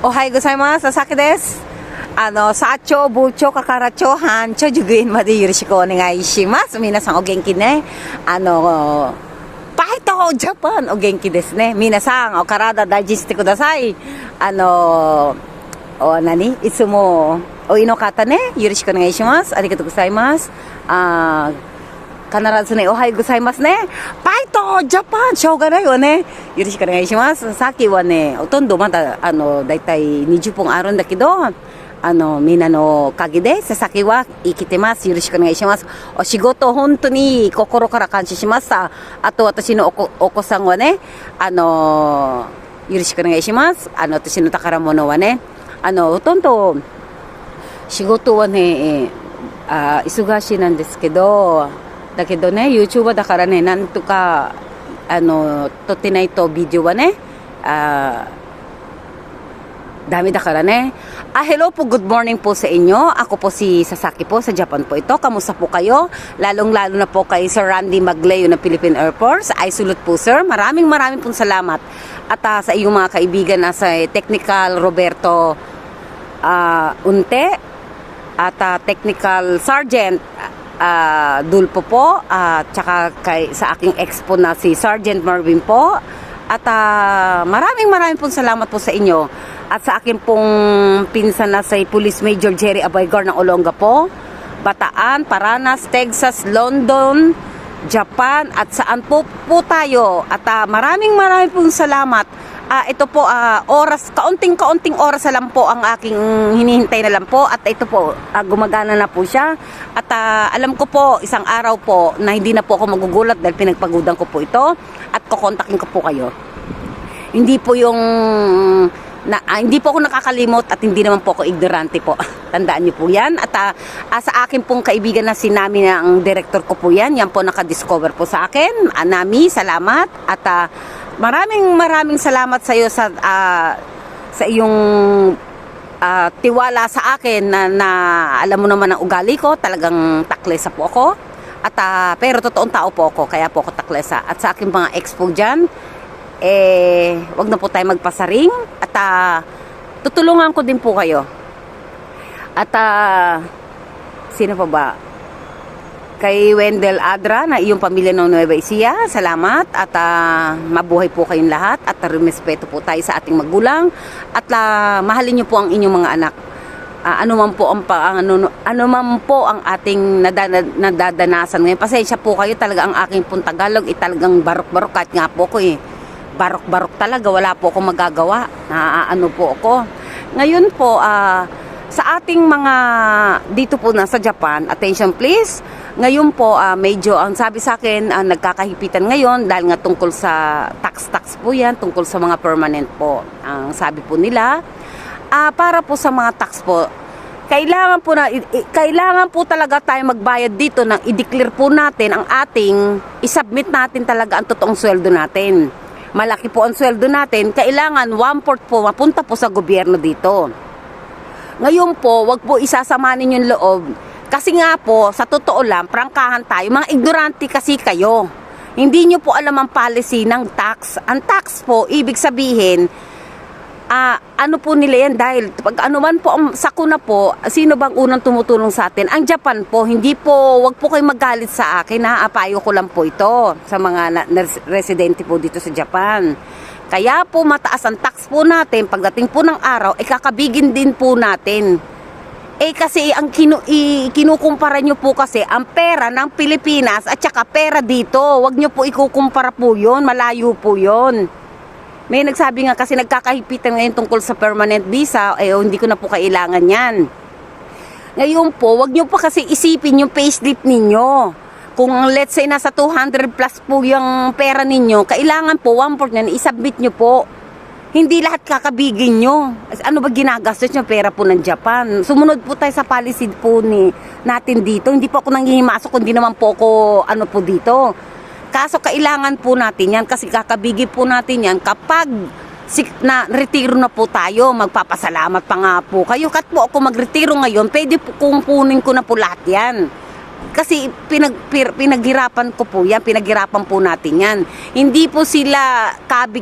Ohayou gozaimasu, Sasaki desu. 社長、部長、係長、班長、従業員までよろしくお願いします。皆さんお元気ね。バイトジャパンお元気ですね。皆さんお体大事にしてください。いつもおいの方ね、よろしくお願いします。ありがとうございます。必ずね、おはようございますね。バイトジャパンしょうがないわね。よろしくお願いします。さっきはね、ほとんどまだ、だいたい20分あるんだけど、みんなのおかげで、佐々木は生きてます。よろしくお願いします。お仕事、本当に心から感謝しました。あと、私のお子さんはね、よろしくお願いします。私の宝物はね、ほとんど、仕事はね、忙しいなんですけど、だけどね、YouTuber だからね、なんとか、撮ってないとビデオはね、dami daからね. Hello po, good morning po sa inyo. Ako po si Sasaki po, sa Japan po ito. Kamusta po kayo? Lalong-lalo na po kay Sir Randy Magleo ng Philippine Air Force. Ay sulut po sir. Maraming pong salamat. At sa iyong mga kaibigan na sa Technical Roberto Unte at Technical Sergeant Dulpo po, tsaka sa aking expo na si Sergeant Marvin po. At maraming pong salamat po sa inyo. At sa akin pong pinsan na si Police Major Jerry Abaygar ng Olonga po, Bataan, Paranas, Texas, London, Japan, at saan po tayo. At maraming pong salamat. Ito po, kaunting oras na lang po ang aking hinihintay na lang po. At ito po, gumagana na po siya. At alam ko po, isang araw po na hindi na po ako magugulat dahil pinagpagudan ko po ito. At kukontakin ko po kayo. Hindi po hindi po ako nakakalimot at hindi naman po ako ignorante po. Tandaan niyo po yan. At sa akin pong kaibigan na si Nami na ang director ko po yan. Yan po nakadiscover po sa akin. Nami, salamat. At maraming salamat sa iyo sa iyong tiwala sa akin na alam mo naman ang ugali ko. Talagang taklesa po ako. At pero totoong tao po ako. Kaya po ako taklesa. At sa akin mga expo dyan, wag na po tayo magpasaring at tutulungan ko din po kayo. At sino pa ba? Kay Wendell Adra na iyong pamilya ng Nueva Ecija, salamat at mabuhay po kayong lahat at respeto po tayo sa ating magulang at mahalin niyo po ang inyong mga anak. Ano man po ang ating nadadanasan ngayon. Pasensya po kayo, talaga ang aking pong Tagalog talagang barok-barok kahit nga po ko barok-barok talaga, wala po akong magagawa. Po ako. Ngayon po, sa ating mga dito po na sa Japan, attention please. Ngayon po, medyo ang sabi sa akin, nagkakahipitan ngayon dahil nga tungkol sa tax po yan, tungkol sa mga permanent po. Ang sabi po nila, para po sa mga tax po, kailangan po talaga tayo magbayad dito nang i-declare po natin ang i-submit natin talaga ang totoong sweldo natin. Malaki po ang sweldo natin, kailangan 1/4 po mapunta po sa gobyerno dito. Ngayon po, wag po isasamanin yung loob. Kasi nga po, sa totoo lang, prangkahan tayo. Mga ignorante kasi kayo. Hindi nyo po alam ang policy ng tax. Ang tax po, ibig sabihin, ano po nila yan dahil pag ano man po ang sakuna po, sino bang unang tumutulong sa atin? Ang Japan po, hindi po, wag po kayo magalit sa akin payo ko lang po ito sa mga residente po dito sa Japan. Kaya po mataas ang tax po natin, pagdating po ng araw, kakabigin din po natin. Kasi ang kinukumpara nyo po kasi ang pera ng Pilipinas at saka pera dito. Wag nyo po ikukumpara po yun, malayo po yun. May nagsabi nga kasi nagkakahipitan ngayon tungkol sa permanent visa, hindi ko na po kailangan yan. Ngayon po, wag nyo po kasi isipin yung payslip ninyo. Kung let's say nasa 200 plus po yung pera ninyo, kailangan po 1/4 yan, isubmit nyo po. Hindi lahat kakabigin nyo. Ano ba ginagastos nyo? Pera po ng Japan. Sumunod po tayo sa policy po natin dito. Hindi po ako nanghihimasok, kundi naman po ako po dito. Kaso kailangan po natin yan kasi kakabigi po natin yan kapag retiro na po tayo, magpapasalamat pa nga po kayo. Kat po ako magretiro ngayon, pwede po kunin ko na po lahat yan. Kasi pinaghirapan ko po yan, pinaghirapan po natin yan. Hindi po sila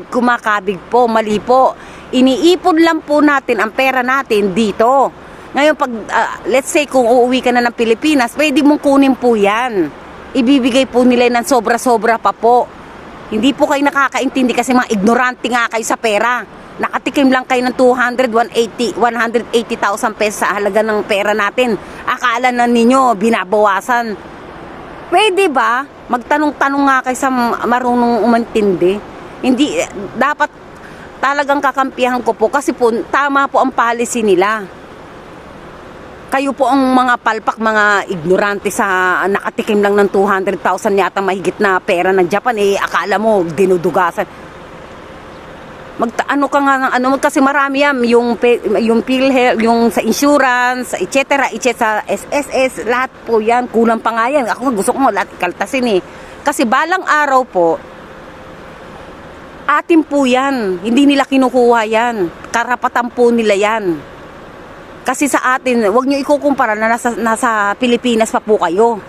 kumakabig po, mali po. Iniipon lang po natin ang pera natin dito. Ngayon, pag, let's say, kung uuwi ka na ng Pilipinas, pwede mong kunin po yan. Ibibigay po nila ng sobra-sobra pa po. Hindi po kayo nakakaintindi kasi mga ignorante nga kayo sa pera. Nakatikim lang kayo ng 200, 180,000 pesos sa halaga ng pera natin. Akala na ninyo, binabawasan. Pwede ba? Magtanong-tanong nga kayo sa marunong umantindi. Hindi, dapat talagang kakampihan ko po kasi po, tama po ang policy nila. Kayo po ang mga palpak, mga ignorante sa nakatikim lang ng 200,000 yata mahigit na pera ng Japan, akala mo dinudugasan. Ano ka nga ng ano, kasi marami yan, yung PhilHealth, yung sa insurance, etc., sa SSS, lahat po yan, kulang pa nga yan. Ako gusto ko lahat ikaltasin Kasi balang araw po, atin po yan, hindi nila kinukuha yan, karapatan po nila yan. Kasi sa atin, huwag nyo ikukumpara na nasa Pilipinas pa po kayo.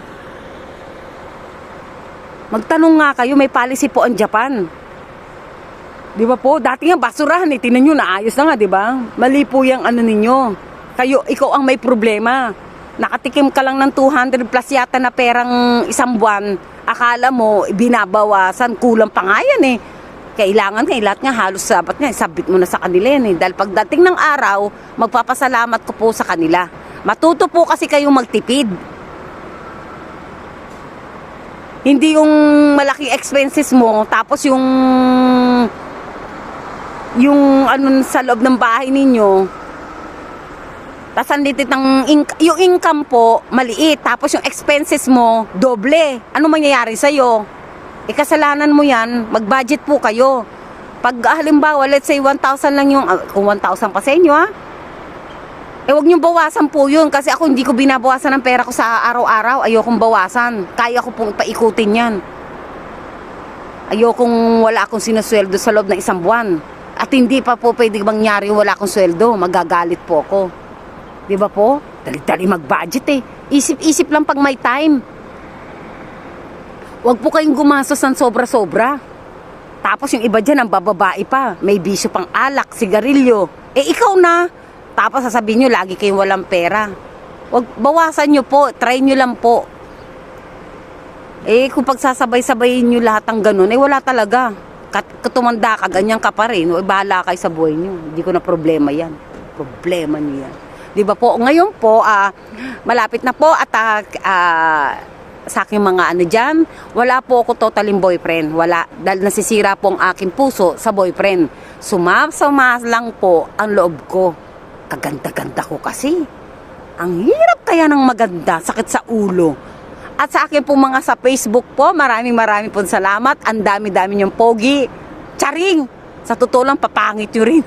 Magtanong nga kayo, may policy po ang Japan. Di ba po? Dati nga basurahan Tingnan nyo, naayos na nga, di ba? Mali po yung ano ninyo. Ikaw ang may problema. Nakatikim ka lang ng 200 plus yata na perang isang buwan. Akala mo, binabawasan, kulang pa nga yan Kailangan lahat nga halos sabat nga, sabit mo na sa kanila yan Dahil pagdating ng araw, magpapasalamat ko po sa kanila. Matuto po kasi kayong magtipid. Hindi yung malaking expenses mo, tapos yung ano sa loob ng bahay ninyo, tapos yung income po, maliit, tapos yung expenses mo, doble. Ano mangyayari sa'yo? Kasalanan mo yan, mag-budget po kayo. Pag halimbawa, let's say 1,000 lang yung, kung 1,000 pa sa inyo huwag nyo bawasan po yun. Kasi ako hindi ko binabawasan ng pera ko sa araw-araw. Ayokong bawasan. Kaya ko pong paikutin yan. Ayokong wala akong sinusweldo sa loob ng isang buwan. At hindi pa po pwede mangyari wala akong sweldo. Magagalit po ako. Di ba po? Dali-dali mag-budget Isip-isip lang pag may time. Huwag po kayong gumastos ng sobra-sobra. Tapos yung iba dyan, ang bababae pa. May bisyo pang alak, sigarilyo. Ikaw na. Tapos sasabihin nyo, lagi kayong walang pera. Huwag, bawasan nyo po. Try nyo lang po. Kung pagsasabay-sabayin nyo lahat ng ganun, wala talaga. Katumanda ka, ganyan ka pa rin. Bahala kayo sa buhay nyo. Hindi ko na problema yan. Problema nyo yan. Di ba po? Ngayon po, malapit na po at sa aking mga ano dyan, wala po ako totaling boyfriend. Wala. Dahil nasisira po ang aking puso sa boyfriend. Sumama lang po ang loob ko. Kaganda-ganda ko kasi. Ang hirap kaya ng maganda, sakit sa ulo. At sa akin po mga sa Facebook po, maraming pong salamat. Ang dami-dami niyong pogi. Charing! Sa totoo lang, papangit nyo rin.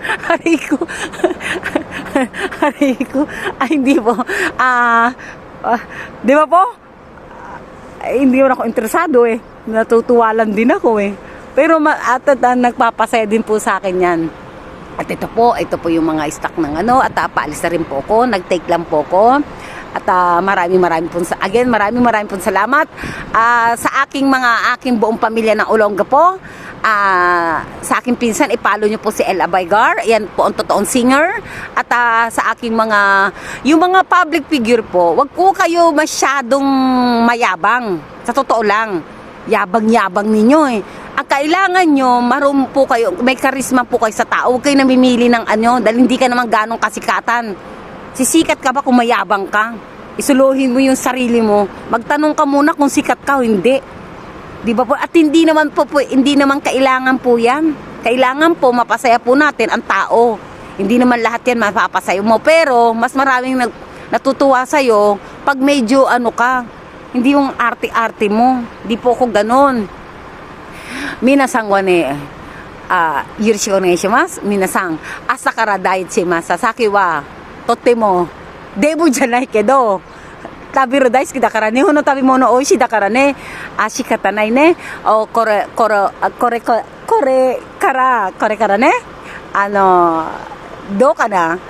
Hari ko. Ay, hindi po. Di ba po? Hindi ako interesado Natutuwa lang din ako Pero nagpapasaya din po sa akin yan. At ito po yung mga stock ng at paalis na rin po ako, nag-take lang po ako. At maraming pong salamat sa aking buong pamilya ng Olonga po. Sa aking pinsan, ipalo nyo po si El Abaygar. Yan po ang totoong singer. At sa aking yung mga public figure po, wag po kayo masyadong mayabang. Sa totoo lang, yabang-yabang ninyo Ang kailangan nyo, marunong po kayo, may karisma po kayo sa tao. Huwag kayo namimili ng dahil hindi ka naman ganong kasikatan. Sisikat ka ba kung mayabang ka? Isuluhin mo yung sarili mo. Magtanong ka muna kung sikat ka o hindi. Di ba po? At hindi naman kailangan po yan. Kailangan po mapasaya po natin ang tao. Hindi naman lahat yan mapapasaya mo. Pero mas maraming natutuwa sa'yo pag medyo ka. Hindi yung arte-arte mo. Di po ako ganon. Minasang yurishiko onegaishimasu. Minasang asakara daichishimasu. Sasaki wa totemo demo janai kedo tabiru daisuki dakara nihon no tabimono oishii dakara ne. Shikata nai ne. Kore kara ne. Do ka na?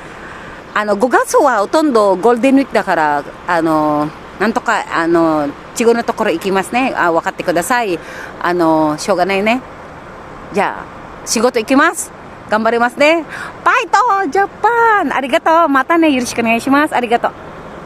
5月はほとんどゴールデンウィークだからなんとか違うのところ行きますね。分かってください。しょうがないね。じゃあ仕事行きます。頑張りますね。ファイトジャパンありがとう。またね、よろしくお願いします。ありがとう。